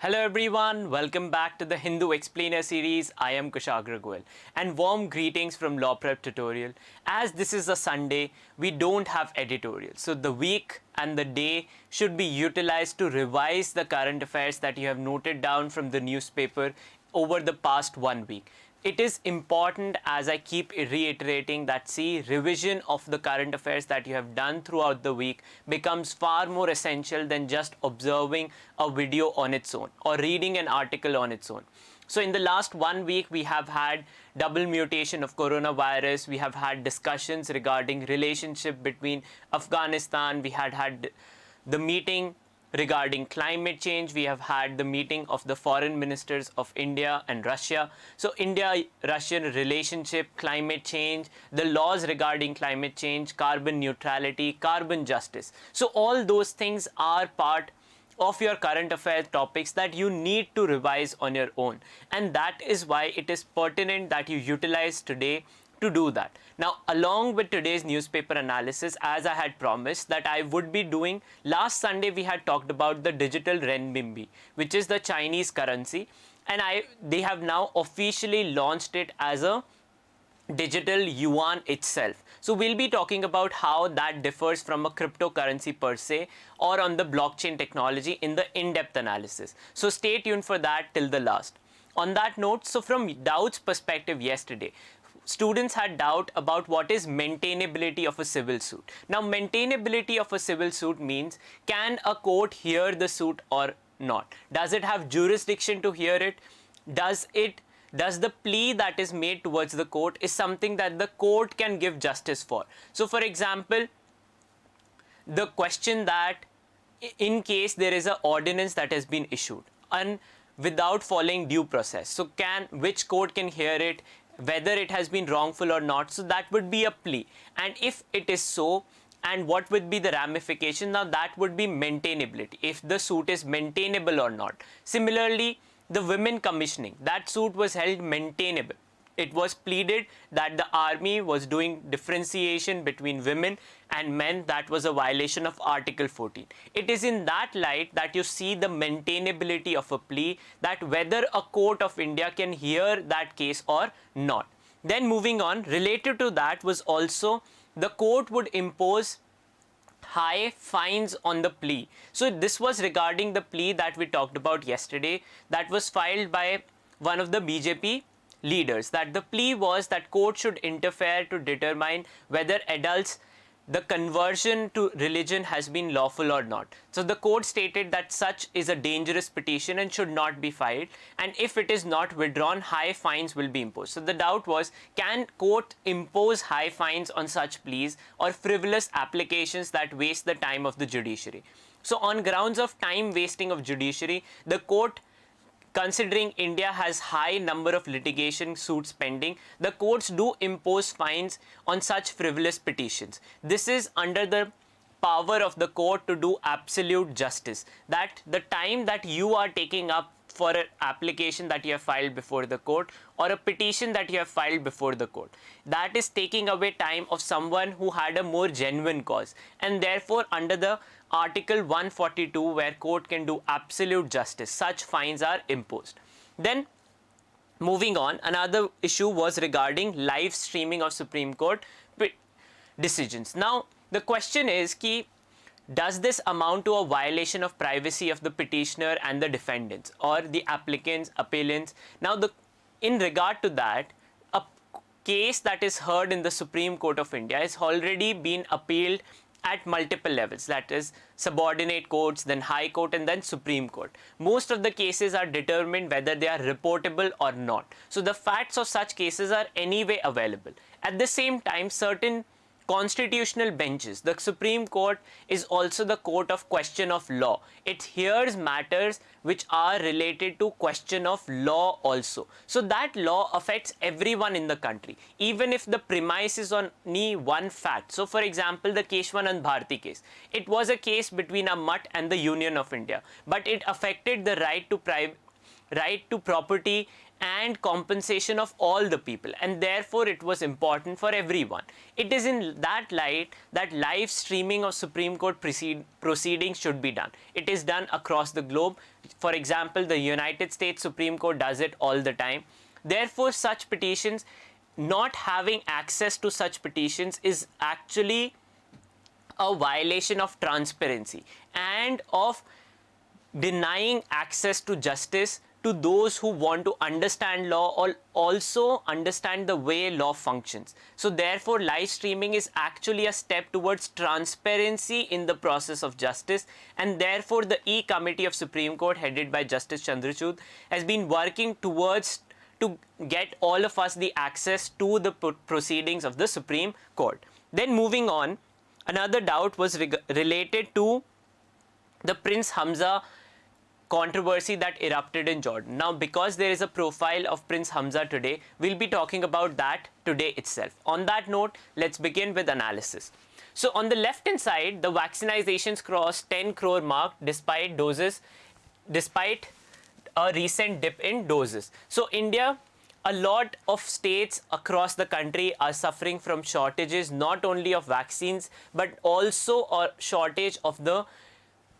Hello everyone, welcome back to the Hindu Explainer series. I am Kushagra Goel and warm greetings from Law Prep Tutorial. As this is a Sunday, we don't have editorial. So the week and the day should be utilized to revise the current affairs that you have noted down from the newspaper over the past 1 week. It is important, as I keep reiterating, that revision of the current affairs that you have done throughout the week becomes far more essential than just observing a video on its own or reading an article on its own. So in the last 1 week, we have had double mutation of coronavirus. We have had discussions regarding relationship between Afghanistan. We had the meeting regarding climate change. We have had the meeting of the foreign ministers of India and Russia. So India-Russian relationship, climate change, the laws regarding climate change, carbon neutrality, carbon justice. So all those things are part of your current affairs topics that you need to revise on your own. And that is why it is pertinent that you utilize today to do that. Now, along with today's newspaper analysis, as I had promised that I would be doing, last Sunday we had talked about the digital renminbi, which is the Chinese currency, and they have now officially launched it as a digital yuan itself. So we'll be talking about how that differs from a cryptocurrency per se or on the blockchain technology in the in-depth analysis. So stay tuned for that till the last. On that note, so from Dowd's perspective yesterday, students had doubt about what is maintainability of a civil suit. Now, maintainability of a civil suit means, can a court hear the suit or not? Does it have jurisdiction to hear it? Does the plea that is made towards the court is something that the court can give justice for? So, for example, the question that in case there is an ordinance that has been issued and without following due process, so which court can hear it, whether it has been wrongful or not? So that would be a plea, and if it is so, and what would be the ramification? Now that would be maintainability, if the suit is maintainable or not. Similarly, the women commissioning, that suit was held maintainable. It was pleaded that the army was doing differentiation between women and men. That was a violation of Article 14. It is in that light that you see the maintainability of a plea, that whether a court of India can hear that case or not. Then moving on, related to that was also the court would impose high fines on the plea. So this was regarding the plea that we talked about yesterday, that was filed by one of the BJP leaders, that the plea was that court should interfere to determine whether adults, the conversion to religion has been lawful or not. So the court stated that such is a dangerous petition and should not be filed, and if it is not withdrawn, high fines will be imposed. So the doubt was, can court impose high fines on such pleas or frivolous applications that waste the time of the judiciary? So on grounds of time wasting of judiciary, the court, considering India has high number of litigation suits pending, the courts do impose fines on such frivolous petitions. This is under the power of the court to do absolute justice, that the time that you are taking up for an application that you have filed before the court or a petition that you have filed before the court, that is taking away time of someone who had a more genuine cause, and therefore under the Article 142, where court can do absolute justice, such fines are imposed. Then moving on, another issue was regarding live streaming of Supreme Court decisions. Now the question is, does this amount to a violation of privacy of the petitioner and the defendants or the applicants, appellants? Now in regard to that, a case that is heard in the Supreme Court of India has already been appealed at multiple levels, that is subordinate courts, then High Court, and then Supreme Court. Most of the cases are determined whether they are reportable or not. So the facts of such cases are anyway available. At the same time, certain constitutional benches, the Supreme Court is also the court of question of law. It hears matters which are related to question of law also. So that law affects everyone in the country, even if the premise is on only one fact. So for example, the Keshwanand Bharti case, it was a case between a mutt and the Union of India, but it affected the right to right to property and compensation of all the people, and therefore it was important for everyone. It is in that light that live streaming of Supreme Court proceedings should be done. It is done across the globe. For example, the United States Supreme Court does it all the time. Therefore, such petitions, not having access to such petitions is actually a violation of transparency and of denying access to justice to those who want to understand law or also understand the way law functions. So therefore, live streaming is actually a step towards transparency in the process of justice, and therefore the E Committee of Supreme Court headed by Justice Chandrachud has been working towards to get all of us the access to the proceedings of the Supreme Court. Then moving on, another doubt was related to the Prince Hamza controversy that erupted in Jordan. Now, because there is a profile of Prince Hamza today, we'll be talking about that today itself. On that note, let's begin with analysis. So on the left hand side, the vaccinations crossed 10 crore mark despite a recent dip in doses. So India, a lot of states across the country are suffering from shortages, not only of vaccines, but also a shortage of the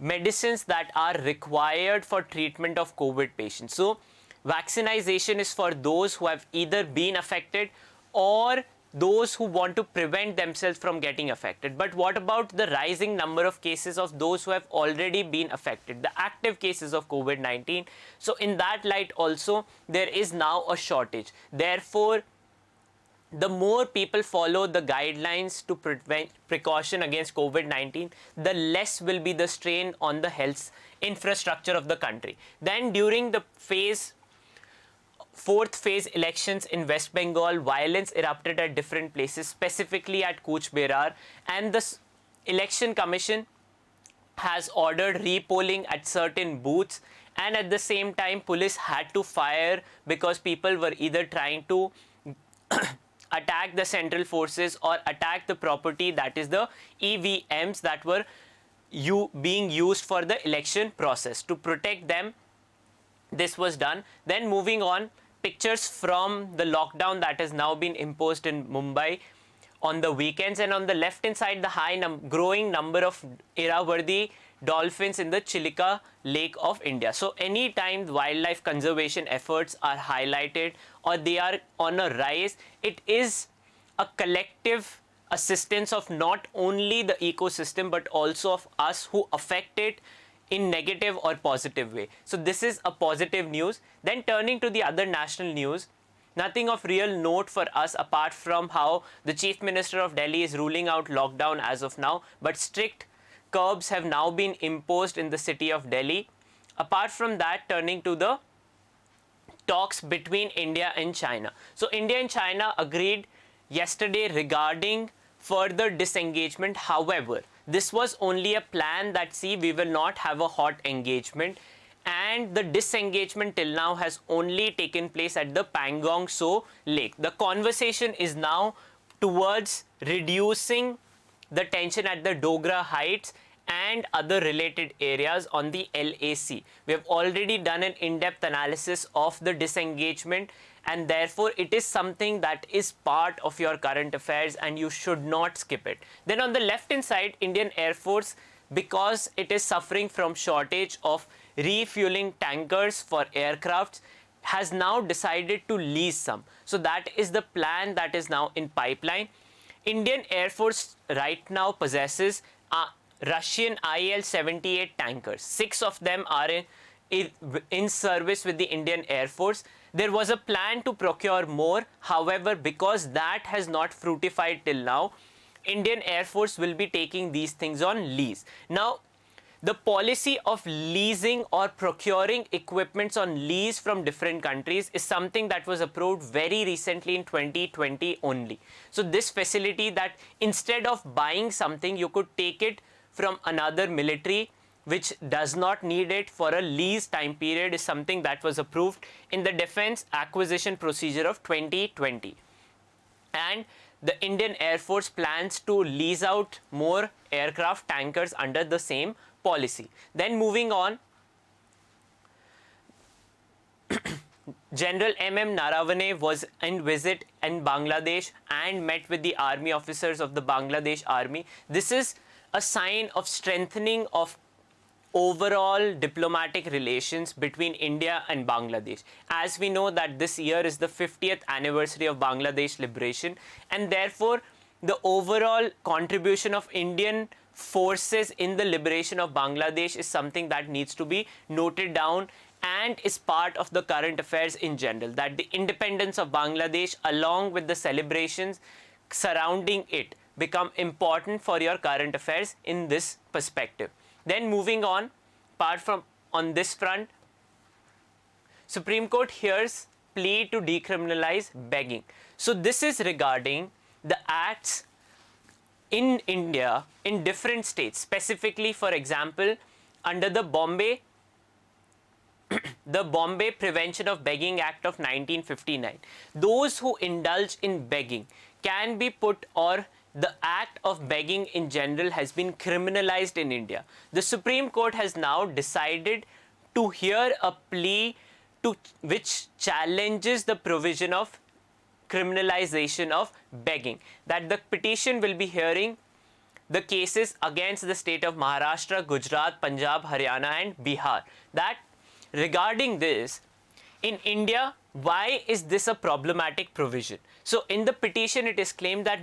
medicines that are required for treatment of COVID patients. So vaccination is for those who have either been affected or those who want to prevent themselves from getting affected. But what about the rising number of cases of those who have already been affected, the active cases of COVID-19? So in that light also, there is now a shortage. Therefore, the more people follow the guidelines to prevent precaution against COVID-19, the less will be the strain on the health infrastructure of the country. Then during the fourth phase elections in West Bengal, violence erupted at different places, specifically at Cooch Behar, and the Election Commission has ordered repolling at certain booths, and at the same time police had to fire because people were either trying to attack the central forces or attack the property, that is the EVMs that were being used for the election process. To protect them, this was done. Then moving on, pictures from the lockdown that has now been imposed in Mumbai on the weekends, and on the left hand side, the growing number of Irrawaddy dolphins in the Chilika Lake of India. So anytime wildlife conservation efforts are highlighted or they are on a rise, it is a collective assistance of not only the ecosystem but also of us who affect it in negative or positive way. So this is a positive news. Then turning to the other national news, nothing of real note for us apart from how the Chief Minister of Delhi is ruling out lockdown as of now, but strict curbs have now been imposed in the city of Delhi. Apart from that, turning to the talks between India and China. So India and China agreed yesterday regarding further disengagement. However, this was only a plan that, see, we will not have a hot engagement, and the disengagement till now has only taken place at the Pangong Tso Lake. The conversation is now towards reducing the tension at the Dogra Heights and other related areas on the LAC. We have already done an in-depth analysis of the disengagement, and therefore it is something that is part of your current affairs and you should not skip it. Then on the left hand side, Indian Air Force, because it is suffering from shortage of refueling tankers for aircrafts, has now decided to lease some. So that is the plan that is now in pipeline. Indian Air Force right now possesses Russian IL-78 tankers. 6 of them are in service with the Indian Air Force. There was a plan to procure more. However, because that has not fructified till now, Indian Air Force will be taking these things on lease. Now, the policy of leasing or procuring equipments on lease from different countries is something that was approved very recently in 2020 only. So this facility that instead of buying something, you could take it from another military which does not need it for a lease time period is something that was approved in the Defence Acquisition Procedure of 2020. And the Indian Air Force plans to lease out more aircraft tankers under the same policy. Then moving on, General M.M. Narawane was in visit in Bangladesh and met with the army officers of the Bangladesh army. This is a sign of strengthening of overall diplomatic relations between India and Bangladesh. As we know that this year is the 50th anniversary of Bangladesh liberation, and therefore the overall contribution of Indian forces in the liberation of Bangladesh is something that needs to be noted down and is part of the current affairs in general, that the independence of Bangladesh along with the celebrations surrounding it become important for your current affairs in this perspective. Then moving on, apart from on this front, Supreme Court hears plea to decriminalize begging. So this is regarding the acts in India in different states, specifically for example under the Bombay Prevention of Begging Act of 1959. Those who indulge in begging can be put, or the act of begging in general has been criminalized in India. The Supreme Court has now decided to hear a plea which challenges the provision of criminalization of begging. That the petition will be hearing the cases against the state of Maharashtra, Gujarat, Punjab, Haryana and Bihar. That regarding this, in India, why is this a problematic provision? So in the petition it is claimed that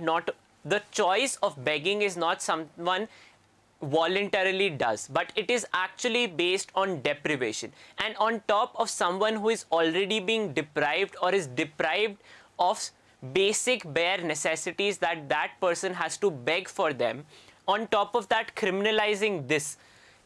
the choice of begging is not someone voluntarily does, but it is actually based on deprivation, and on top of someone who is already being deprived or is deprived of basic bare necessities that person has to beg for them. On top of that, criminalizing this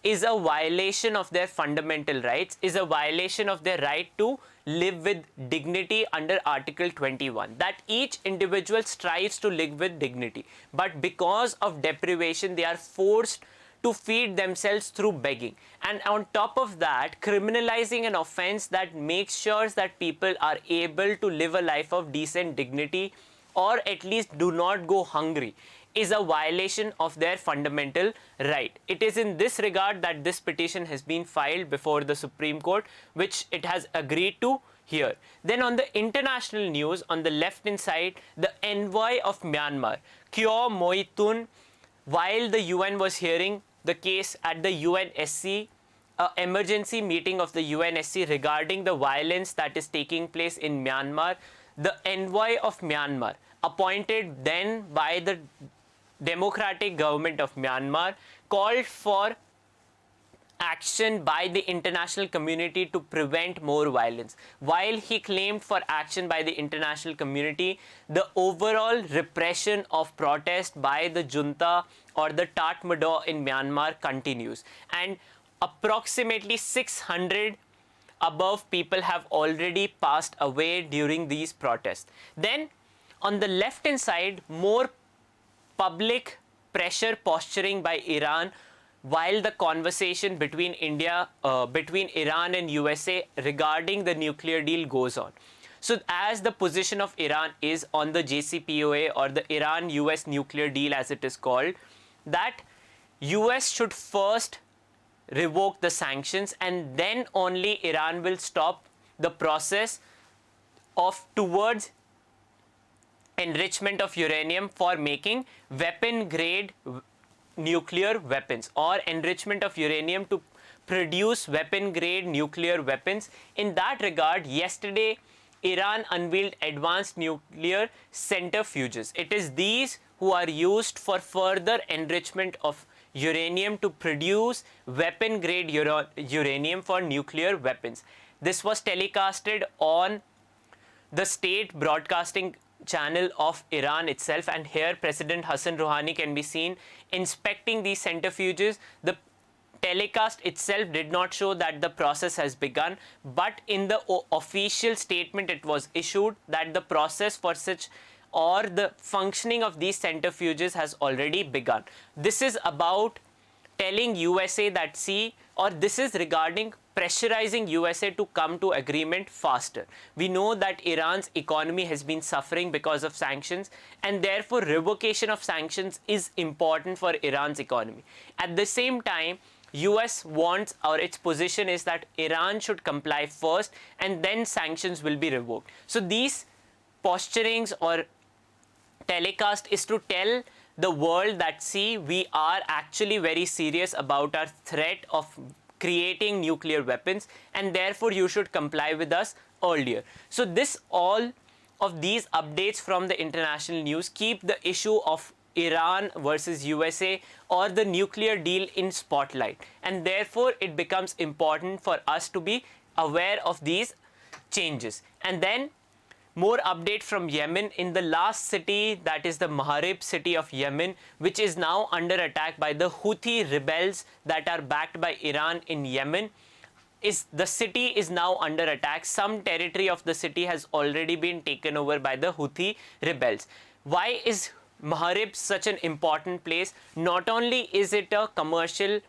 is a violation of their fundamental rights, is a violation of their right to live with dignity under Article 21, that each individual strives to live with dignity, but because of deprivation they are forced to feed themselves through begging. And on top of that, criminalizing an offense that makes sure that people are able to live a life of decent dignity, or at least do not go hungry, is a violation of their fundamental right. It is in this regard that this petition has been filed before the Supreme Court, which it has agreed to hear. Then on the international news, on the left hand side, the envoy of Myanmar, Kyaw Moi Tun, while the UN was hearing the case at the UNSC, emergency meeting of the UNSC regarding the violence that is taking place in Myanmar, the envoy of Myanmar, appointed then by the democratic government of Myanmar, called for action by the international community to prevent more violence. While he claimed for action by the international community, the overall repression of protest by the junta or the Tatmadaw in Myanmar continues, and approximately 600 above people have already passed away during these protests. Then on the left hand side, more public pressure posturing by Iran, while the conversation between Iran and USA regarding the nuclear deal goes on. So as the position of Iran is on the JCPOA, or the Iran-US nuclear deal as it is called, that US should first revoke the sanctions and then only Iran will stop the process of towards enrichment of uranium for making weapon grade nuclear weapons, or enrichment of uranium to produce weapon grade nuclear weapons. In that regard, yesterday Iran unveiled advanced nuclear centrifuges. It is these who are used for further enrichment of uranium to produce weapon grade uranium for nuclear weapons. This was telecasted on the state broadcasting channel of Iran itself, and here President Hassan Rouhani can be seen inspecting these centrifuges. The telecast itself did not show that the process has begun, but in the official statement it was issued that the process for such, or the functioning of these centrifuges, has already begun. This is about telling USA that, see, or this is regarding pressurizing USA to come to agreement faster. We know that Iran's economy has been suffering because of sanctions, and therefore revocation of sanctions is important for Iran's economy. At the same time, US wants, or its position is that Iran should comply first and then sanctions will be revoked. So these posturings or telecast is to tell the world that, see, we are actually very serious about our threat of creating nuclear weapons, and therefore you should comply with us earlier. So this, all of these updates from the international news keep the issue of Iran versus USA or the nuclear deal in spotlight, and therefore it becomes important for us to be aware of these changes. And then more update from Yemen. In the last city, that is the Marib city of Yemen, which is now under attack by the Houthi rebels that are backed by Iran in Yemen, is the city is now under attack. Some territory of the city has already been taken over by the Houthi rebels. Why is Marib such an important place? Not only is it a commercial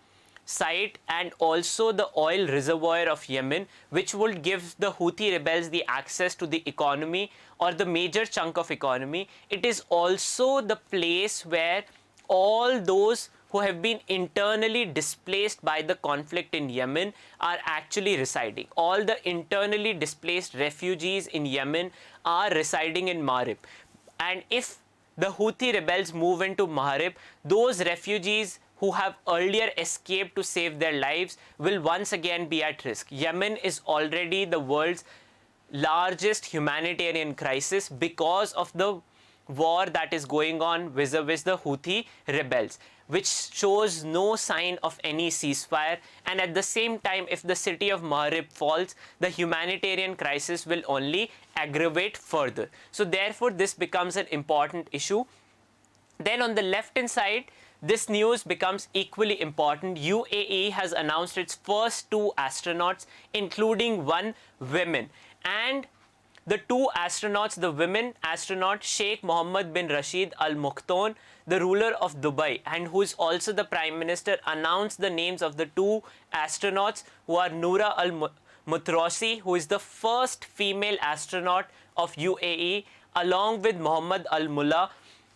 site and also the oil reservoir of Yemen, which would give the Houthi rebels the access to the economy or the major chunk of economy, it is also the place where all those who have been internally displaced by the conflict in Yemen are actually residing. All the internally displaced refugees in Yemen are residing in Marib. And if the Houthi rebels move into Marib, those refugees who have earlier escaped to save their lives will once again be at risk. Yemen is already the world's largest humanitarian crisis because of the war that is going on vis-a-vis the Houthi rebels, which shows no sign of any ceasefire. And at the same time, if the city of Marib falls, the humanitarian crisis will only aggravate further. So therefore, this becomes an important issue. Then on the left-hand side, this news becomes equally important. UAE has announced its first 2 astronauts, including 1 woman. And the 2 astronauts, the women astronaut Sheikh Mohammed bin Rashid Al Maktoum, the ruler of Dubai, and who is also the Prime Minister, announced the names of the 2 astronauts, who are Noura Al Mutrosi, who is the first female astronaut of UAE, along with Mohammed Al Mullah,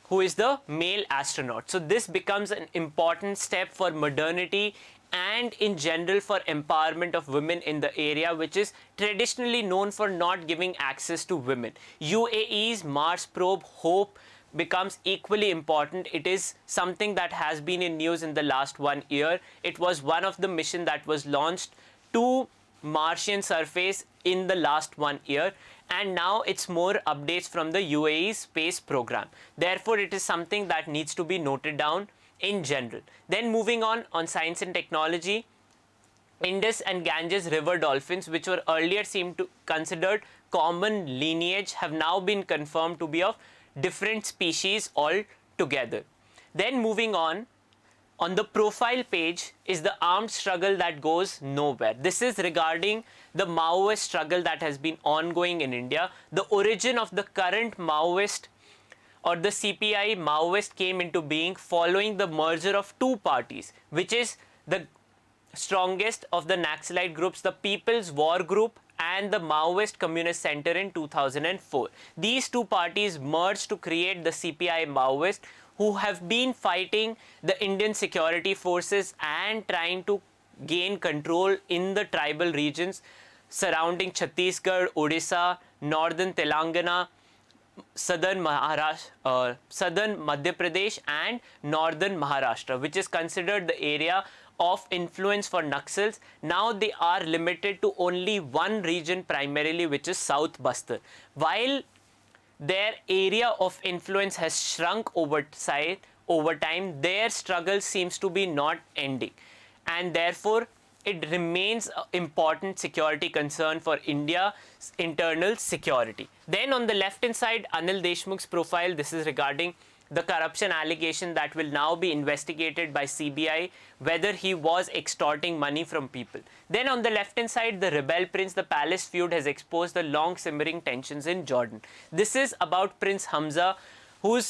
who is the male astronaut. So this becomes an important step for modernity and in general for empowerment of women in the area, which is traditionally known for not giving access to women. UAE's Mars probe Hope becomes equally important. It is something that has been in news in the last 1 year. It was one of the missions that was launched to Martian surface in the last 1 year, and now it's more updates from the UAE space program. Therefore, it is something that needs to be noted down in general. Then moving on science and technology, Indus and Ganges river dolphins, which were earlier seemed to considered common lineage, have now been confirmed to be of different species altogether. Then moving on the profile page is the armed struggle that goes nowhere. This is regarding the Maoist struggle that has been ongoing in India. The origin of the current Maoist or the CPI Maoist came into being following the merger of 2 parties, which is the strongest of the Naxalite groups, the People's War Group and the Maoist Communist Center in 2004. These 2 parties merged to create the CPI Maoist, who have been fighting the Indian security forces and trying to gain control in the tribal regions surrounding Chhattisgarh, Odisha, northern Telangana, southern Madhya Pradesh and northern Maharashtra, which is considered the area of influence for Naxals. Now they are limited to only one region primarily, which is South Bastar. While their area of influence has shrunk over time, their struggle seems to be not ending, and therefore it remains an important security concern for India's internal security. Then on the left hand side, Anil Deshmukh's profile. This is regarding the corruption allegation that will now be investigated by CBI, whether he was extorting money from people. Then on the left hand side, the rebel prince, the palace feud has exposed the long simmering tensions in Jordan. This is about Prince Hamza, who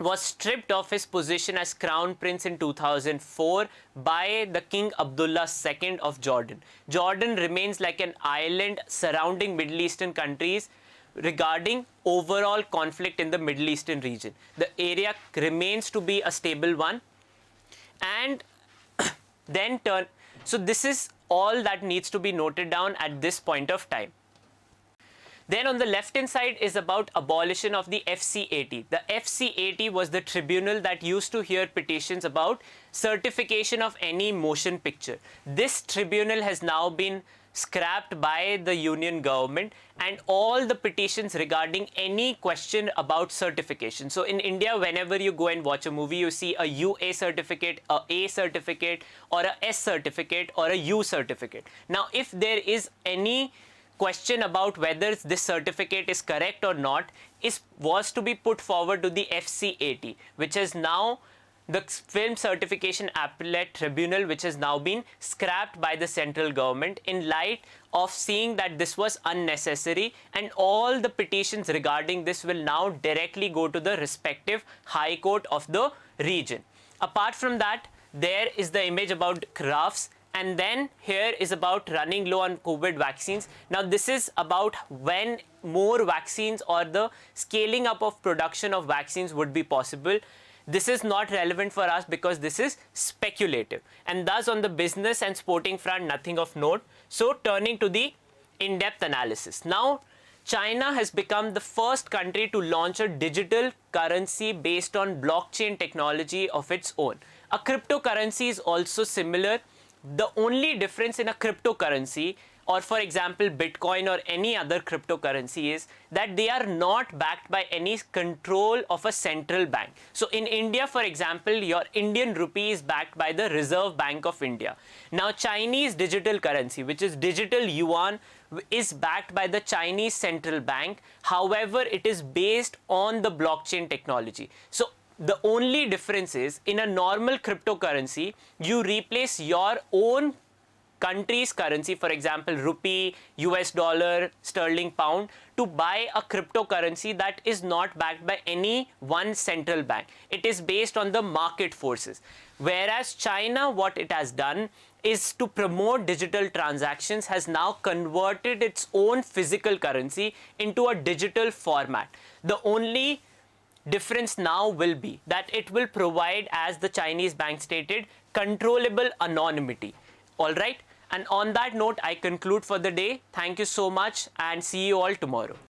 was stripped of his position as crown prince in 2004 by the King Abdullah II of Jordan. Jordan remains like an island surrounding Middle Eastern countries regarding overall conflict in the Middle Eastern region. The area remains to be a stable one, and then turn. So this is all that needs to be noted down at this point of time. Then on the left hand side is about abolition of the FCAT. The FCAT was the tribunal that used to hear petitions about certification of any motion picture. This tribunal has now been scrapped by the union government, and all the petitions regarding any question about certification. So in India, whenever you go and watch a movie, you see a UA certificate, a A certificate, or a S certificate, or a U certificate. Now, if there is any question about whether this certificate is correct or not, was to be put forward to the FCAT, which is now the Film Certification Appellate Tribunal, which has now been scrapped by the central government in light of seeing that this was unnecessary, and all the petitions regarding this will now directly go to the respective High Court of the region. Apart from that, there is the image about graphs. And then here is about running low on COVID vaccines. Now this is about when more vaccines or the scaling up of production of vaccines would be possible. This is not relevant for us because this is speculative. And thus on the business and sporting front, nothing of note. So turning to the in-depth analysis. Now, China has become the first country to launch a digital currency based on blockchain technology of its own. A cryptocurrency is also similar. The only difference in a cryptocurrency, or for example Bitcoin or any other cryptocurrency, is that they are not backed by any control of a central bank. So in India, for example, your Indian rupee is backed by the Reserve Bank of India. Now Chinese digital currency, which is digital yuan, is backed by the Chinese central bank. However, it is based on the blockchain technology. So the only difference is, in a normal cryptocurrency, you replace your own country's currency, for example rupee, US dollar, sterling pound, to buy a cryptocurrency that is not backed by any one central bank. It is based on the market forces. Whereas China, what it has done is to promote digital transactions, has now converted its own physical currency into a digital format. The only difference now will be that it will provide, as the Chinese bank stated, controllable anonymity. All right. And on that note, I conclude for the day. Thank you so much and see you all tomorrow.